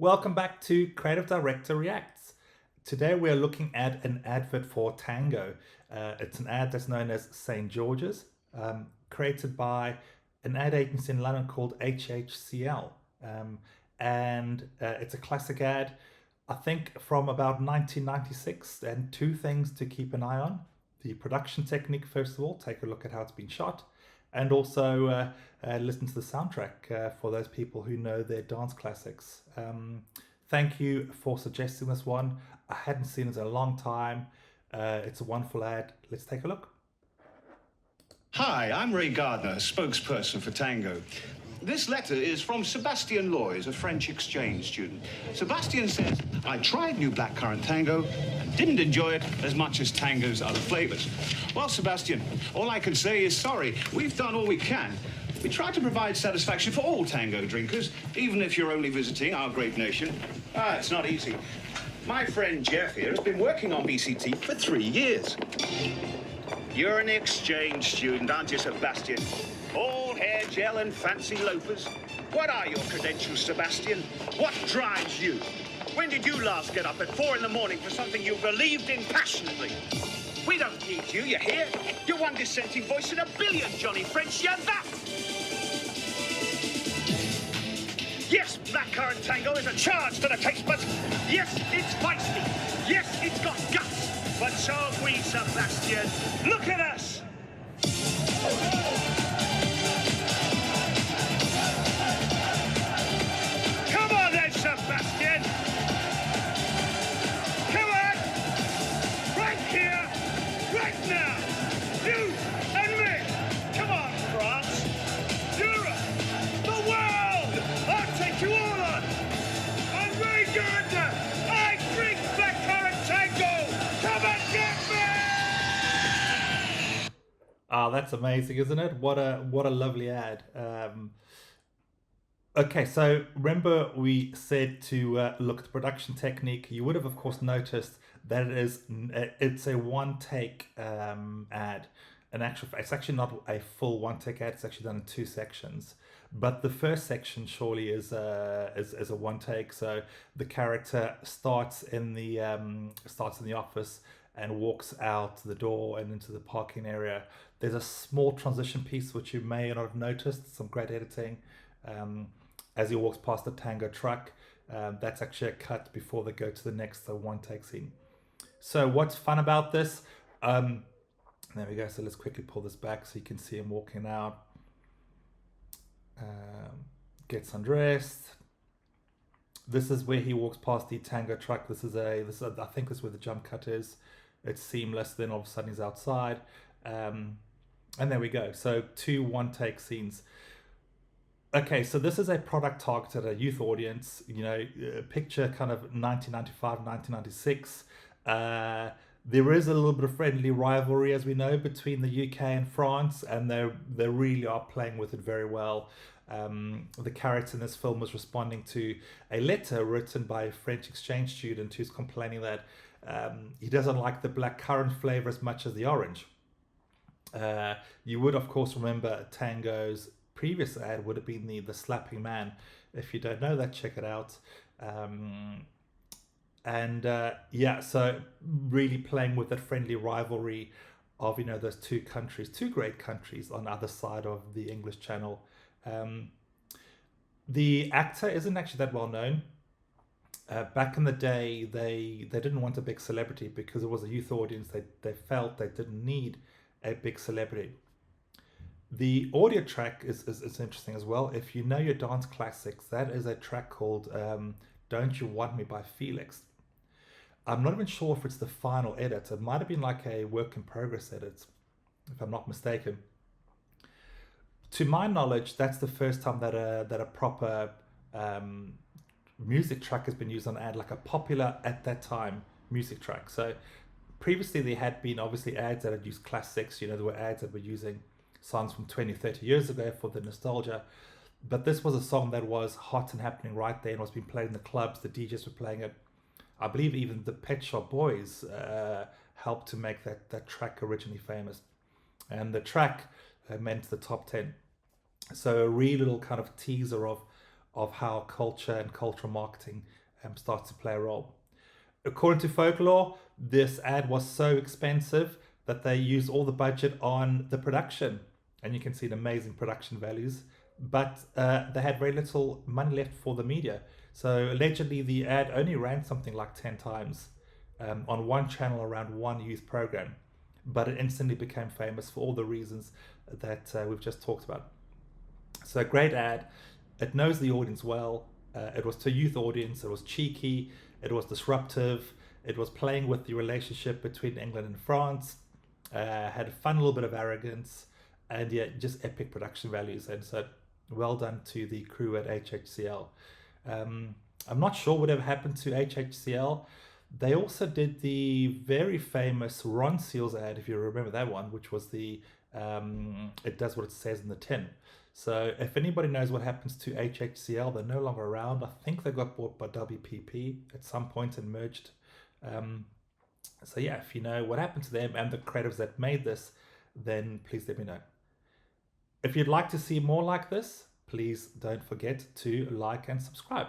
Welcome back to Creative Director Reacts. Today we're looking at an advert for Tango. It's an ad that's known as St. George's, created by an ad agency in London called HHCL. And it's a classic ad, I think from about 1996. And two things to keep an eye on: the production technique, first of all, take a look at how it's been shot, and also listen to the soundtrack for those people who know their dance classics. Thank you for suggesting this one. I hadn't seen it in a long time. It's a wonderful ad. Let's take a look. Hi, I'm Ray Gardner, spokesperson for Tango. This letter is from Sebastian Loys, a French exchange student. Sebastian says, I tried new blackcurrant tango and didn't enjoy it as much as tango's other flavors. Well, Sebastian, all I can say is sorry. We've done all we can. We try to provide satisfaction for all tango drinkers, even if you're only visiting our great nation. It's not easy. My friend Jeff here has been working on BCT for 3 years. You're an exchange student, aren't you, Sebastian? All hair gel and fancy loafers. What are your credentials, Sebastian? What drives you? When did you last get up at 4 in the morning for something you believed in passionately? We don't need you, you hear? You're one dissenting voice in a billion, Johnny French, you're that! Yes, blackcurrant tango is a charge to the taste buds. Yes, it's feisty. Yes, it's got guts. But so have we, Sebastian. Look at us! Come on then, Sebastian! Come on! Right here, right now! You and me! Come on, France! Europe! The world! I'll take you all on! I'm Ray Gardner! I drink blackcurrant tango! Come and get me! Ah, that's amazing, isn't it? What a lovely ad. Okay, so remember we said to look at the production technique. You would have, of course, noticed that it's a one take ad. It's actually not a full one take ad. It's actually done in two sections. But the first section surely is a one take. So the character starts in the office and walks out the door and into the parking area. There's a small transition piece which you may not have noticed. Some great editing. As he walks past the Tango truck, that's actually a cut before they go to the next one take scene. So what's fun about this? There we go. So let's quickly pull this back so you can see him walking out. Gets undressed. This is where he walks past the Tango truck. I think this is where the jump cut is. It's seamless. Then all of a sudden he's outside. And there we go. So 2 one take scenes. Okay, so this is a product targeted at a youth audience. Picture kind of 1995, 1996. There is a little bit of friendly rivalry, as we know, between the UK and France, and they really are playing with it very well. The character in this film was responding to a letter written by a French exchange student who's complaining that he doesn't like the blackcurrant flavor as much as the orange. You would, of course, remember Tango's previous ad would have been the slapping man. If you don't know that, check it out. So really playing with that friendly rivalry of those two great countries on the other side of the English Channel. The actor isn't actually that well known. Back in the day, they didn't want a big celebrity because it was a youth audience. They felt they didn't need a big celebrity. The audio track is interesting as well. If you know your dance classics, that is a track called Don't You Want Me by Felix. I'm not even sure if it's the final edit. It might have been like a work in progress edit, if I'm not mistaken. To my knowledge, that's the first time that a proper music track has been used on an ad, like a popular at that time music track. So previously there had been obviously ads that had used classics. There were ads that were using songs from 20, 30 years ago for the nostalgia. But this was a song that was hot and happening right there and was being played in the clubs. The DJs were playing it. I believe even the Pet Shop Boys helped to make that track originally famous. And the track made it to the top 10. So a real little kind of teaser of of how culture and cultural marketing starts to play a role. According to folklore, this ad was so expensive that they used all the budget on the production, and you can see the amazing production values. But they had very little money left for the media. So allegedly, the ad only ran something like 10 times on one channel around one youth program, but it instantly became famous for all the reasons that we've just talked about. So, a great ad. It knows the audience well. It was to a youth audience. It was cheeky. It was disruptive. It was playing with the relationship between England and France. Had a fun little bit of arrogance, and yeah, just epic production values. And so, well done to the crew at HHCL. I'm not sure whatever happened to HHCL. They also did the very famous Ron Seals ad, if you remember that one, which was the it does what it says in the tin. So if anybody knows what happens to HHCL, they're no longer around. I think they got bought by WPP at some point and merged. So yeah, if you know what happened to them and the creatives that made this, then please let me know. If you'd like to see more like this, please don't forget to like and subscribe.